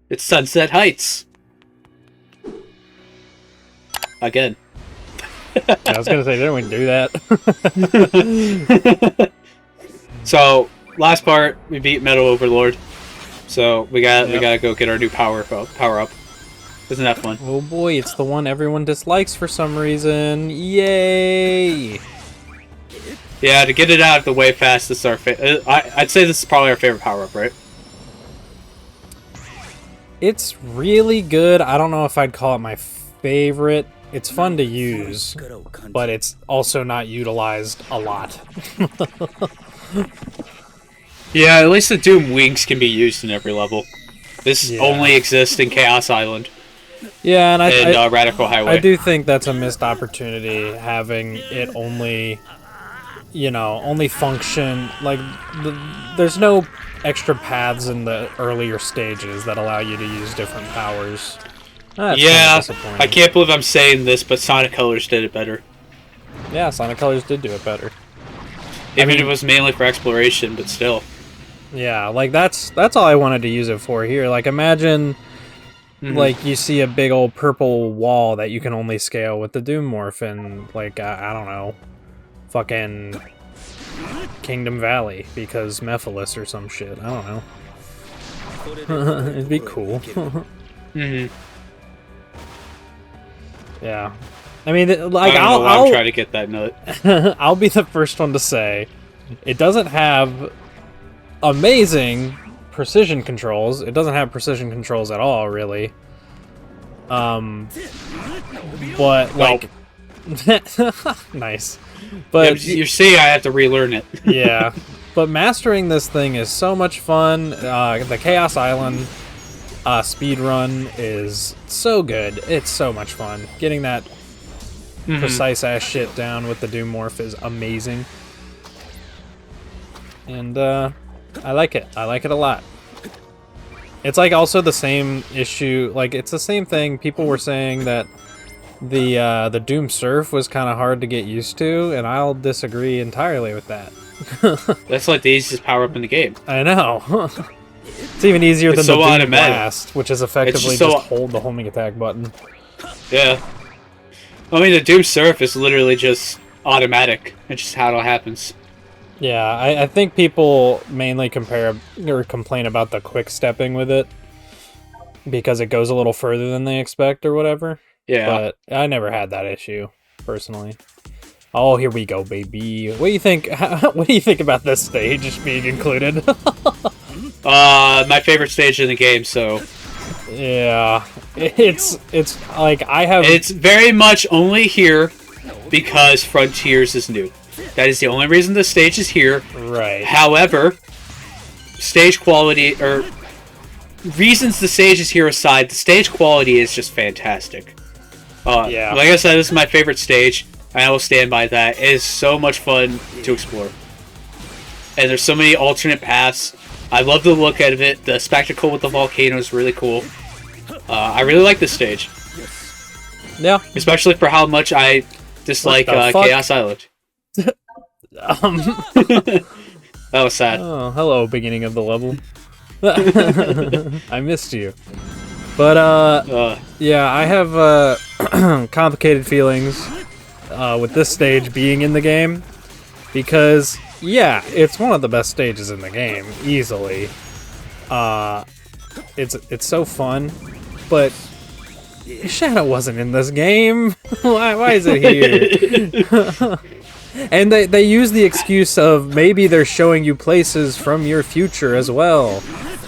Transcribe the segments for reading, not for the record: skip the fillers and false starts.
It's Sunset Heights. Again. I was gonna say, didn't we do that? So, last part, we beat Metal Overlord. So we gotta go get our new power up. Isn't that fun? Oh boy, it's the one everyone dislikes for some reason. Yay! Yeah, to get it out of the way fast, this is our I'd say this is probably our favorite power up, right? It's really good. I don't know if I'd call it my favorite. It's fun to use, but it's also not utilized a lot. Yeah, at least the Doom wings can be used in every level. This only exists in Chaos Island. Yeah, and Radical Highway. I do think that's a missed opportunity, having it only, only function, like, there's no extra paths in the earlier stages that allow you to use different powers. That's yeah, I can't believe I'm saying this, but Sonic Colors did it better. Yeah, Sonic Colors did do it better. Even if it was mainly for exploration, but still. Yeah, like, that's all I wanted to use it for here. Like, imagine... like, you see a big old purple wall that you can only scale with the Doom Morph in, like, I don't know, fucking Kingdom Valley, because Mephiles or some shit. I don't know. It'd be cool. Yeah. I mean, like, I'll try to get that nut. I'll be the first one to say, it doesn't have amazing precision controls. It doesn't have precision controls at all, really. But like, nice. But yeah, you see, I have to relearn it. Yeah, but mastering this thing is so much fun. The Chaos Island speed run is so good. It's so much fun. Getting that precise ass shit down with the Doom Morph is amazing. And I like it. I like it a lot. It's like also the same issue, like it's the same thing. People were saying that the Doom Surf was kind of hard to get used to, and I'll disagree entirely with that. That's like the easiest power up in the game. I know. It's even easier than the Doom Blast, which is effectively just hold the homing attack button. Yeah. I mean, the Doom Surf is literally just automatic. It's just how it all happens. Yeah, I think people mainly compare or complain about the quick stepping with it because it goes a little further than they expect or whatever. Yeah. But I never had that issue, personally. Oh, here we go, baby. What do you think? What do you think about this stage being included? My favorite stage in the game, so... Yeah. It's like, I have... It's very much only here because Frontiers is new. That is the only reason the stage is here. Right. However, stage quality, or reasons the stage is here aside, the stage quality is just fantastic. Yeah. Like I said, this is my favorite stage, and I will stand by that. It is so much fun to explore. And there's so many alternate paths. I love the look of it. The spectacle with the volcano is really cool. I really like this stage. Yeah. Especially for how much I dislike Chaos Island. That was sad. Oh, hello, beginning of the level. I missed you. But, yeah, I have complicated feelings with this stage being in the game. Because, yeah, it's one of the best stages in the game, easily. It's so fun, but Shadow wasn't in this game. Why is it here? And they use the excuse of maybe they're showing you places from your future as well.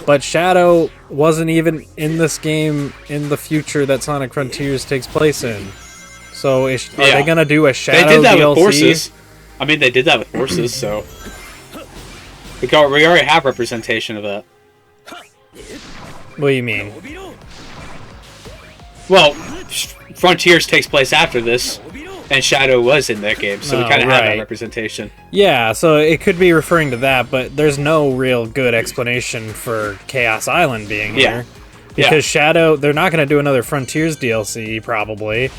But Shadow wasn't even in this game in the future that Sonic Frontiers takes place in. So are they going to do a Shadow DLC? They did that with horses. I mean, they did that with horses, so... We already have representation of that. What do you mean? Well, Frontiers takes place after this, and Shadow was in that game, so we kind of have that representation. Yeah, so it could be referring to that, but there's no real good explanation for Chaos Island being here. Because Shadow, they're not going to do another Frontiers DLC, probably.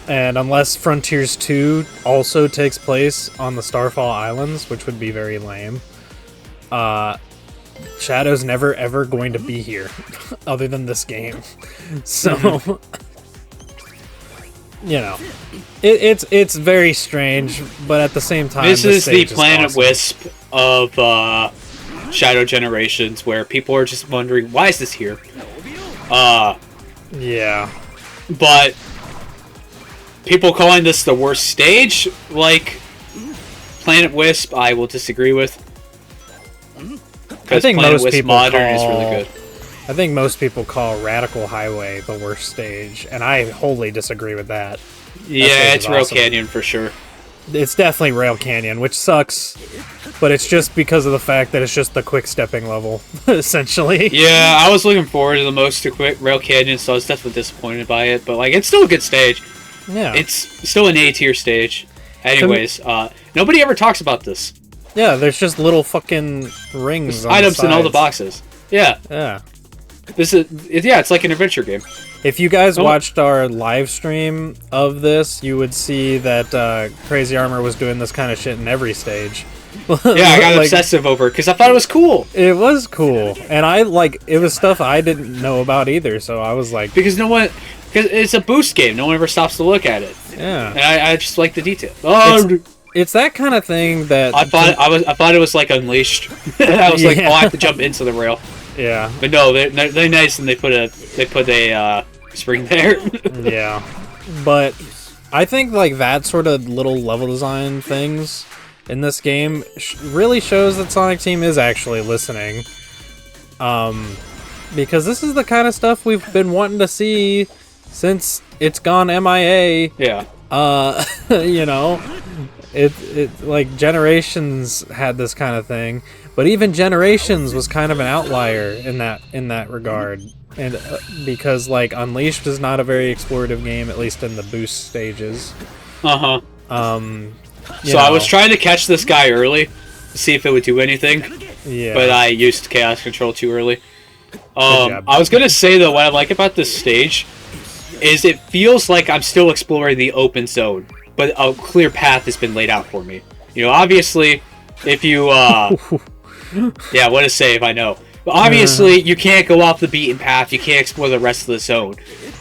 And unless Frontiers 2 also takes place on the Starfall Islands, which would be very lame. Shadow's never ever going to be here, other than this game. So, you know, it's very strange, but at the same time, This is the stage Planet awesome. Wisp of Shadow Generations, where people are just wondering, why is this here? Yeah. But people calling this the worst stage, like Planet Wisp, I will disagree with. I think Planet most Wisp people Modern is really call- good. I think most people call Radical Highway the worst stage, and I wholly disagree with that. Yeah, stage it's is Rail awesome. Canyon for sure. It's definitely Rail Canyon, which sucks, but it's just because of the fact that it's just the quick stepping level, essentially. Yeah, I was looking forward to the most to quit Rail Canyon, so I was definitely disappointed by it. But like, it's still a good stage. Yeah. It's still an A tier stage. Anyways, nobody ever talks about this. Yeah, there's just little fucking rings on Items the in all the sides. boxes. Yeah, Yeah. it's like an adventure game. If you guys Oh. watched our live stream of this, you would see that Crazy Armor was doing this kind of shit in every stage. Yeah, I got Like, obsessive over it because I thought it was cool. It was cool, and it was stuff I didn't know about either, so I was like, Because it's a boost game. No one ever stops to look at it, yeah. and I just like the detail. Oh, It's that kind of thing that I thought it was like Unleashed. I was like, Yeah. oh, I have to jump into the rail. yeah, But no, they're nice, and they put a spring there. yeah. But I think like that sort of little level design things in this game really shows that Sonic Team is actually listening. Because this is the kind of stuff we've been wanting to see since it's gone MIA. Yeah. You know, it like Generations had this kind of thing, but even Generations was kind of an outlier in that regard, and because like Unleashed is not a very explorative game, at least in the boost stages. Uh huh. You So I know, was trying to catch this guy early to see if it would do anything, yeah, but I used Chaos Control too early. job. I was gonna say though, what I like about this stage is it feels like I'm still exploring the open zone, but a clear path has been laid out for me. You know, obviously, if you, yeah, what a save, I know. But obviously, you can't go off the beaten path, you can't explore the rest of the zone.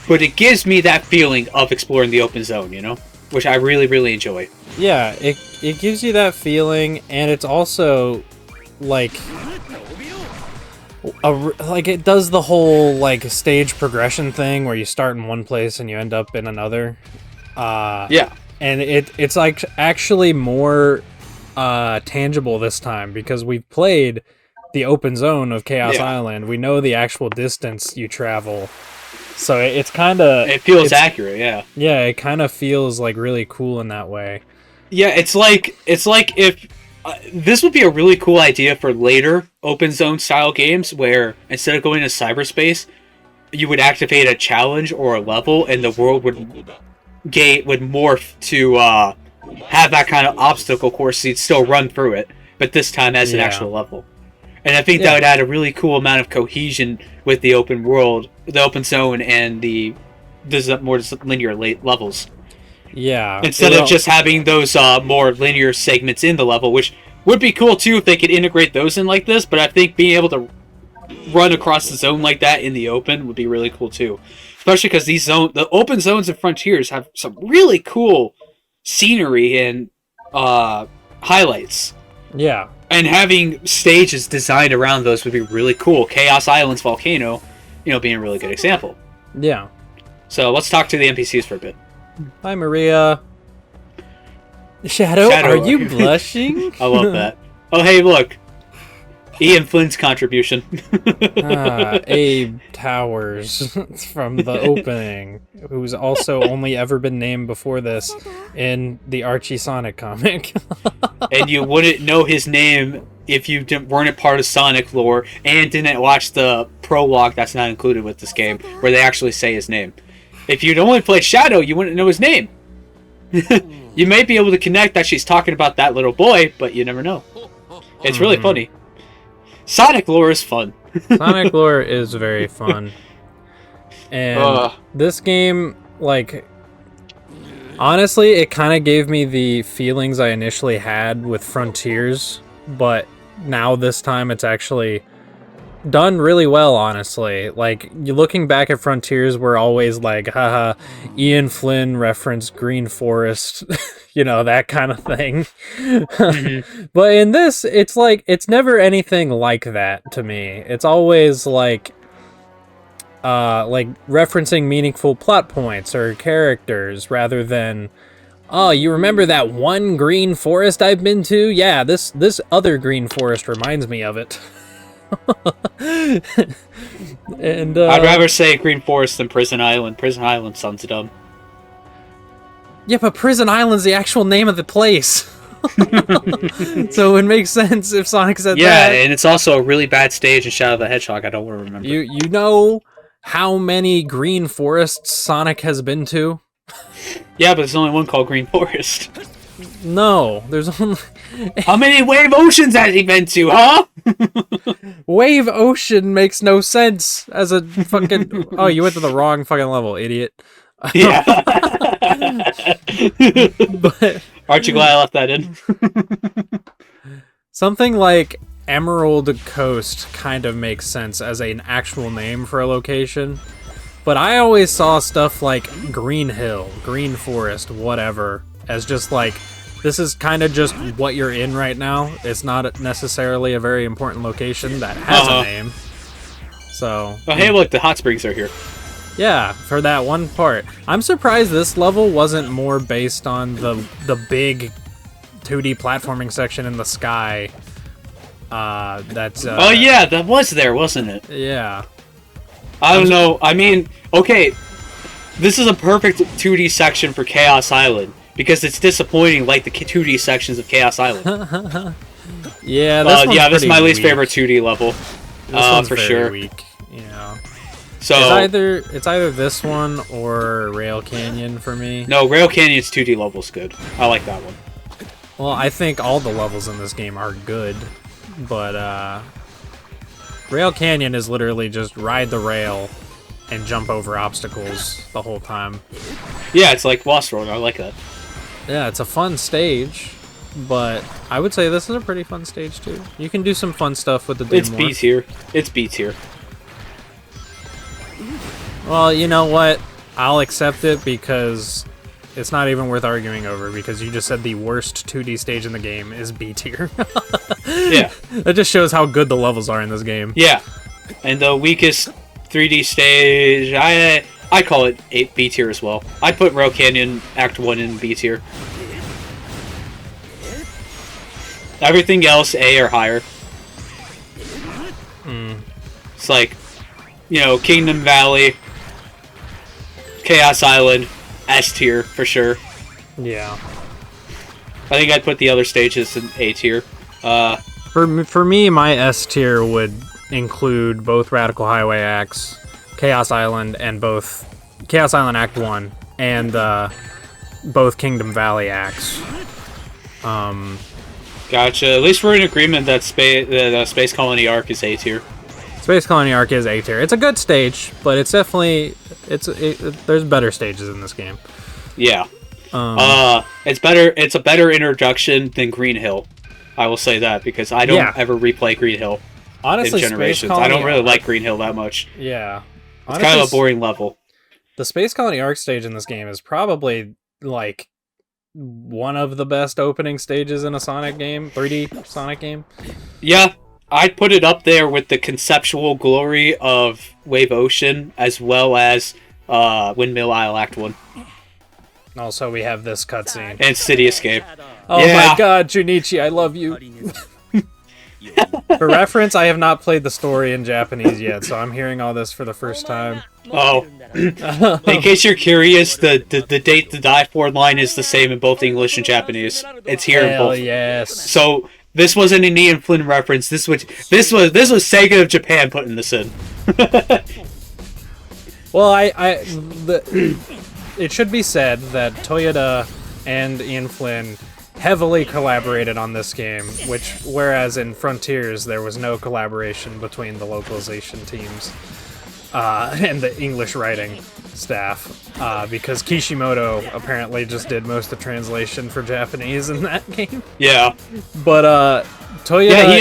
But it gives me that feeling of exploring the open zone, you know? Which I really, really enjoy. yeah, it gives you that feeling, and it's also like like it does the whole like stage progression thing where you start in one place and you end up in another. Yeah. And it's like actually more tangible this time because we've played the open zone of Chaos Yeah. Island. We know the actual distance you travel, so it's kind of It feels accurate, yeah. yeah, it kind of feels like really cool in that way. Yeah, it's like if this would be a really cool idea for later open zone style games where instead of going to cyberspace, you would activate a challenge or a level, and the world would morph to have that kind of obstacle course. So you'd still run through it, but this time as an Yeah. actual level. And I think Yeah. that would add a really cool amount of cohesion with the open world, the open zone, and the more linear levels. Yeah, Instead of just having those more linear segments in the level, which would be cool too if they could integrate those in like this, but I think being able to run across the zone like that in the open would be really cool too. Especially because the open zones and frontiers have some really cool scenery and highlights. yeah. And having stages designed around those would be really cool. Chaos Island's volcano, being a really good example. Yeah. So let's talk to the NPCs for a bit. Hi, Maria. Shadow, Shadow, are you blushing? I love that. Oh, hey, look. Ian Flynn's contribution. Abe Towers from the opening, who's also only ever been named before this in the Archie Sonic comic. And you wouldn't know his name if you weren't a part of Sonic lore and didn't watch the prologue that's not included with this game, where they actually say his name. If you'd only played Shadow, you wouldn't know his name. You may be able to connect that she's talking about that little boy, but you never know. It's really funny. Sonic lore is fun. Sonic lore is very fun. And this game, like, honestly, it kind of gave me the feelings I initially had with Frontiers, but now this time it's actually done really well, honestly. Like, you looking back at Frontiers, we're always like, haha, Ian Flynn referenced Green Forest, that kind of thing. But in this, it's like, it's never anything like that to me. It's always like referencing meaningful plot points or characters rather than, oh, you remember that one green forest I've been to? Yeah, this other green forest reminds me of it. And I'd rather say Green Forest than Prison Island. Prison Island sounds dumb. Yeah, but Prison Island's the actual name of the place. So it makes sense if Sonic said that. Yeah, and it's also a really bad stage in Shadow the Hedgehog. I don't want to remember. You know how many green forests Sonic has been to? Yeah, but there's only one called Green Forest. No, there's only... How many Wave Oceans has he been to, huh? Wave Ocean makes no sense as a fucking... Oh, you went to the wrong fucking level, idiot. Yeah. But Aren't you glad I left that in? something like Emerald Coast kind of makes sense as an actual name for a location. But I always saw stuff like Green Hill, Green Forest, whatever, as just like, this is kind of just what you're in right now. It's not necessarily a very important location that has a name. So... Oh, hey, look, the hot springs are here. Yeah, for that one part. I'm surprised this level wasn't more based on the big 2D platforming section in the sky. That's... oh, yeah, that was there, wasn't it? Yeah. I don't know. I mean, okay, this is a perfect 2D section for Chaos Island, because it's disappointing like the 2D sections of Chaos Island. Yeah, this is my least favorite 2D level. This for very sure. Weak, So it's either this one or Rail Canyon for me. No, Rail Canyon's 2D level's good. I like that one. Well, I think all the levels in this game are good, but Rail Canyon is literally just ride the rail and jump over obstacles the whole time. Yeah, it's like Lost Road. I like that. Yeah, it's a fun stage, but I would say this is a pretty fun stage too. You can do some fun stuff with the It's B tier. It's B tier. Well, you know what? I'll accept it because it's not even worth arguing over, because you just said the worst 2D stage in the game is B tier. Yeah. That just shows how good the levels are in this game. Yeah. And the weakest 3D stage, I call it B tier as well. I'd put Rail Canyon Act 1 in B tier. Everything else, A or higher. It's like, Kingdom Valley, Chaos Island, S tier for sure. Yeah. I think I'd put the other stages in A tier. For me, my S tier would include both Radical Highway acts, Chaos Island, and both Chaos Island Act 1, and both Kingdom Valley acts. Gotcha. At least we're in agreement that Space Colony Arc is A tier. Space Colony Arc is A tier. It's a good stage, but it's definitely there's better stages in this game. Yeah. It's better. It's a better introduction than Green Hill. I will say that because I don't ever replay Green Hill. Honestly, in Generations, I don't really like Green Hill that much. Yeah, it's kind of a boring level. The Space Colony Arc stage in this game is probably like one of the best opening stages in a Sonic game, 3D Sonic game. Yeah, I'd put it up there with the conceptual glory of Wave Ocean as well as Windmill Isle Act 1. Also, we have this cutscene. And City Escape. Oh my god, Junichi, I love you. For reference, I have not played the story in Japanese yet, so I'm hearing all this for the first time. Oh. In case you're curious, the date to die for line is the same in both English and Japanese. It's here in both. Yes. So this wasn't an Ian Flynn reference. This was Sega of Japan putting this in. Well, it should be said that Toyota and Ian Flynn heavily collaborated on this game, whereas in Frontiers there was no collaboration between the localization teams and the English writing staff, because Kishimoto apparently just did most of the translation for Japanese in that game. Yeah. But Toyota. Yeah,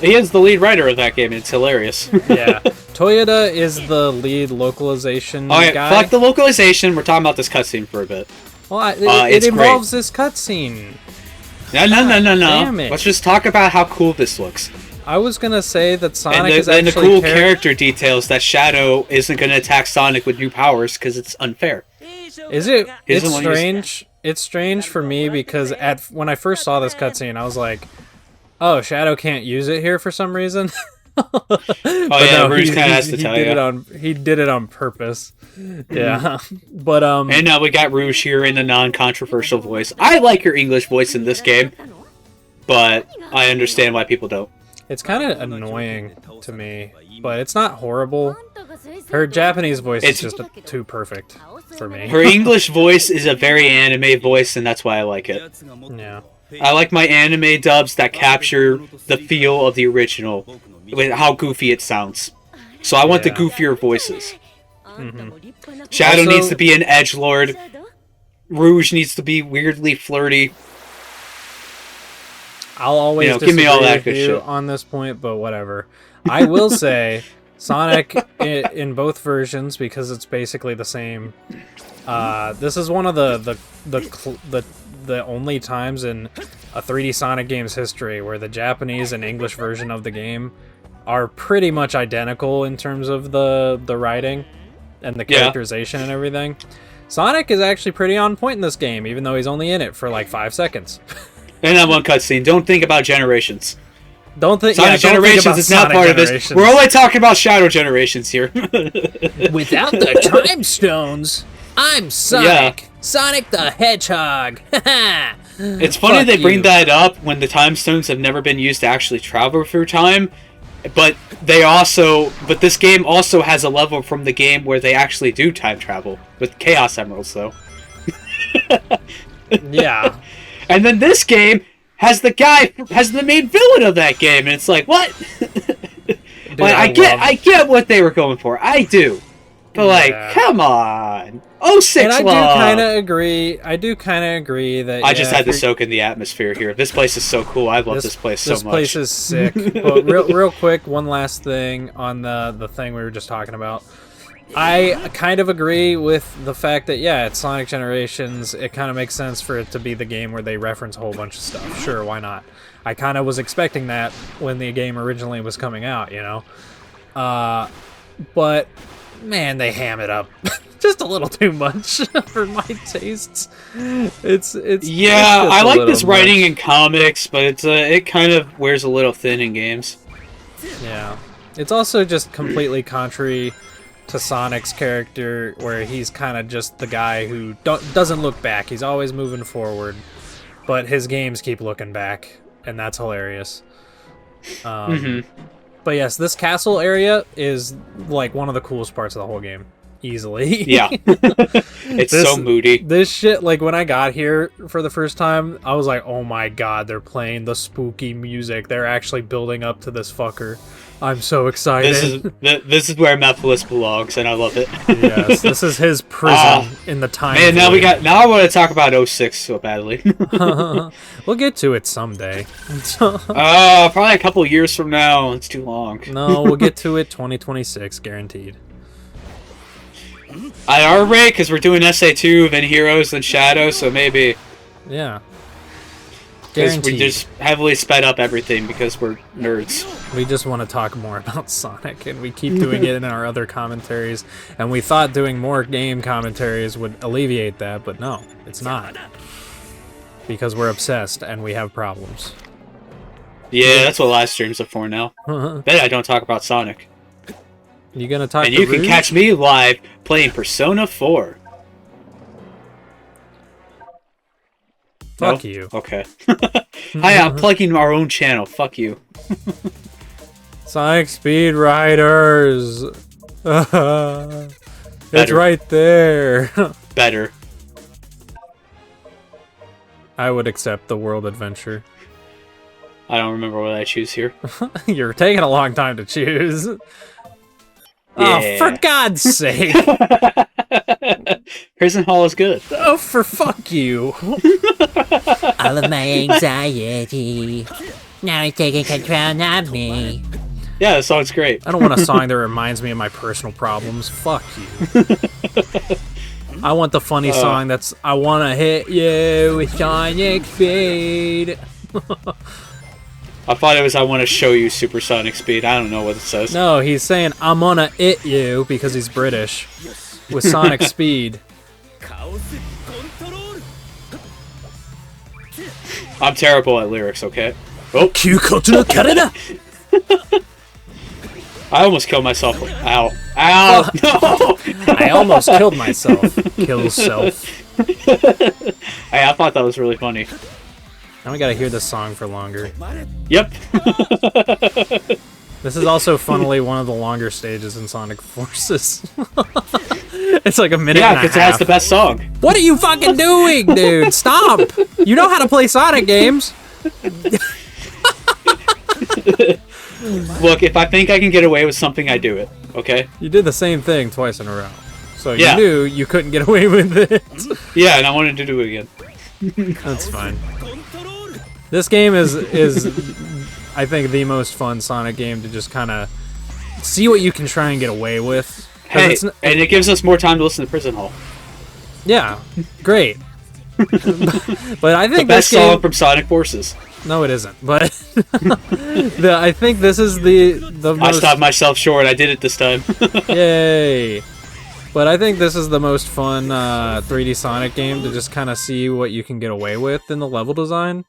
he is the lead writer of that game. It's hilarious. Yeah, Toyota is the lead localization All right, guy. fuck the localization. We're talking about this cutscene for a bit. Well, it it's involves this cutscene. No. Damn it. Let's just talk about how cool this looks. I was gonna say that Sonic is and the actually cool character details that Shadow isn't going to attack Sonic with new powers because it's unfair. Is it? He's It's the one who's- strange. It's strange for me because when I first saw this cutscene, I was like, "Oh, Shadow can't use it here for some reason." Oh yeah, Rouge kind of has to tell you. He did it on purpose. Yeah, but And now we got Rouge here in a non-controversial voice. I like your English voice in this game, but I understand why people don't. it's kind of annoying to me, but it's not horrible. Her Japanese voice is just too perfect for me. Her English voice is a very anime voice, and that's why I like it. Yeah. I like my anime dubs that capture the feel of the original, with how goofy it sounds. So I want the Yeah. goofier voices. Shadow Also- needs to be an edgelord. Rouge needs to be weirdly flirty. I'll always give me all disagree that with good you shit. on this point, but whatever. I will say Sonic in both versions because it's basically the same. This is one of the only times in a 3D Sonic game's history where the Japanese and English version of the game are pretty much identical in terms of the writing and the Yeah. characterization and everything. Sonic is actually pretty on point in this game, even though he's only in it for like 5 seconds. And that one cutscene. Don't think about Generations. Don't think Sonic don't think Generations about is not Sonic part of this. Generations. We're only talking about Shadow Generations here. Without the time stones, I'm Sonic. Sonic the Hedgehog. It's funny Fuck they bring you. that up when the time stones have never been used to actually travel through time. But this game also has a level from the game where they actually do time travel with Chaos Emeralds, though. Yeah. And then this game has the main villain of that game, and it's like, what? Dude, Like, I get what they were going for. I do. But Yeah. come on. 06 And I do love. kind of agree. that I just yeah, had to if you're- soak in the atmosphere here. This place is so cool. I love this place so much. This place is sick. But real quick, one last thing on the thing we were just talking about. I kind of agree with the fact that, yeah, it's Sonic Generations. It kind of makes sense for it to be the game where they reference a whole bunch of stuff. Sure, why not? I kind of was expecting that when the game originally was coming out, you know? But, man, they ham it up. Just a little too much for my tastes. It's Yeah, just I a like little this writing much. in comics, but it kind of wears a little thin in games. Yeah. It's also just completely contrary to Sonic's character, where he's kind of just the guy who doesn't look back. He's always moving forward, but his games keep looking back, and that's hilarious. But yes, this castle area is like one of the coolest parts of the whole game. Easily. Yeah. It's so moody. This shit, like when I got here for the first time, I was like, oh my god, they're playing the spooky music. They're actually building up to this fucker. I'm so excited. This is where Mephiles belongs, and I love it. Yes, this is his prison in the time. Man, void. now I want to talk about 06 so badly. We'll get to it someday. Probably a couple years from now. It's too long. No, we'll get to it 2026, guaranteed. At our rate, because we're doing SA2, then Heroes, then Shadow, so maybe. Yeah. Because Guaranteed. we just heavily sped up everything because we're nerds. We just want to talk more about Sonic, and we keep doing it in our other commentaries. And we thought doing more game commentaries would alleviate that, but no, it's not. Because we're obsessed and we have problems. Yeah, that's what live streams are for now. Then I don't talk about Sonic. You gonna talk And to you can Rouge? catch me live playing Persona 4. Fuck No? you. Okay. Hi, I'm plugging our own channel. Fuck you. Sonic Speed Riders. It's Better. right there. Better. I would accept the World Adventure. I don't remember what I choose here. You're taking a long time to choose. Oh, Yeah. for God's sake. Prison Hall is good. Oh, for fuck you. All of my anxiety. Now he's taking control of me. Yeah, the song's great. I don't want a song that reminds me of my personal problems. Fuck you. I want the funny song that's I wanna hit you with Sonic Speed. I thought it was I want to show you supersonic speed. I don't know what it says. No, he's saying I'm gonna hit you because he's British with Sonic Speed. I'm terrible at lyrics, okay? Oh, I almost killed myself. Ow. Ow! No! I almost killed myself. Kill self. Hey, I thought that was really funny. Now we gotta hear this song for longer. Yep. This is also, funnily, one of the longer stages in Sonic Forces. It's like a minute Yeah, and a because it has half. the best song. What are you fucking doing, dude? Stop! You know how to play Sonic games. Look, if I think I can get away with something, I do it. Okay? You did the same thing twice in a row. So Yeah. you knew you couldn't get away with it. Yeah, and I wanted to do it again. That's fine. This game is I think the most fun Sonic game to just kind of see what you can try and get away with. 'Cause Hey, it's and it gives us more time to listen to Prison Hall. yeah, great. But I think Best this game, song from Sonic Forces. no, it isn't. But I think this is the I most stopped myself short. I did it this time. yay. But I think this is the most fun 3D Sonic game to just kind of see what you can get away with in the level design.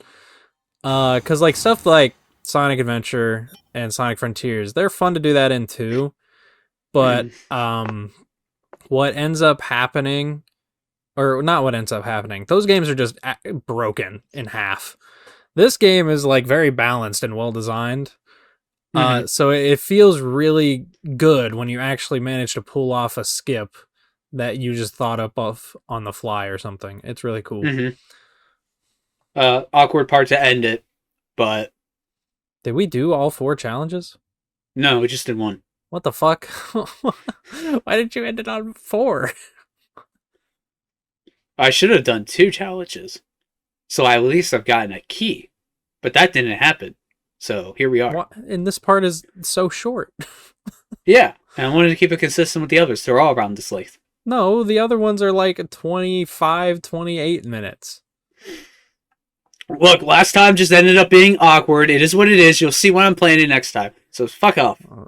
Because like stuff like Sonic Adventure and Sonic Frontiers, they're fun to do that in too. But what ends up happening, or not what ends up happening, those games are just broken in half. This game is like very balanced and well designed. So it feels really good when you actually manage to pull off a skip that you just thought up of on the fly or something. It's really cool. Awkward part to end it, but Did we do all 4 challenges? no, we just did one. What the fuck? Why did you end it on 4? I should have done 2 challenges, so at least I've gotten a key, but that didn't happen. So here we are. What? And this part is so short. Yeah, and I wanted to keep it consistent with the others. They're all around this length. No, the other ones are like 25, 28 minutes. Look, last time just ended up being awkward. It is what it is. You'll see when I'm playing it next time. So fuck off.